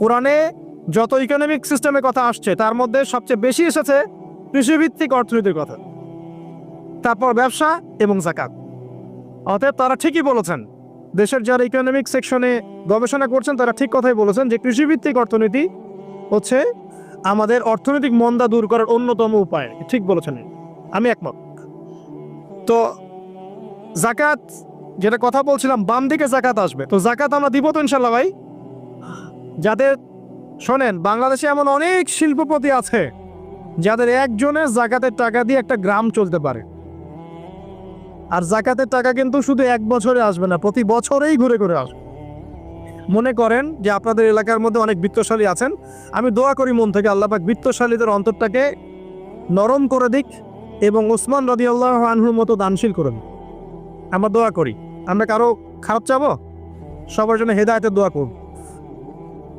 কোরআনে যত ইকোনমিক সিস্টেমের কথা আসছে তার মধ্যে সবচেয়ে বেশি এসেছে কৃষিভিত্তিক অর্থনীতির কথা, তারপর ব্যবসা এবং যাকাত। অতএব তারা ঠিকই বলেছেন, দেশের যারা ইকোনমিক সেকশনে গবেষণা করছেন তারা ঠিক কথাই বলেছেন যে কৃষিভিত্তিক অর্থনীতি হচ্ছে আমাদের অর্থনৈতিক মন্দা দূর করার অন্যতম উপায়। ঠিক বলেছেন, আমি একমত। তো যাকাত যেটা কথা বলছিলাম, বাম দিকে যাকাত আসবে, তো যাকাত আমরা দিব তো ইনশাল্লাহ ভাই। যাদের শোনেন, বাংলাদেশে এমন অনেক শিল্পপতি আছে যাদের একজনের যাকাতের টাকা দিয়ে একটা গ্রাম চলতে পারে। আর যাকাতের টাকা কিন্তু শুধু এক বছরে আসবে না, প্রতি বছরেই ঘুরে ঘুরে আসবে। মনে করেন যে আপনাদের এলাকার মধ্যে অনেক বিত্তশালী আছেন, আমি দোয়া করি মন থেকে আল্লাহ পাক বিত্তশালীদের অন্তরটাকে নরম করে দিক এবং ওসমান রাদিয়াল্লাহু আনহুর মতো দানশীল করে দিক। আমরা দোয়া করি, আমরা কারো খারাপ চাবো, সবার জন্য হেদায়েতের দোয়া করব।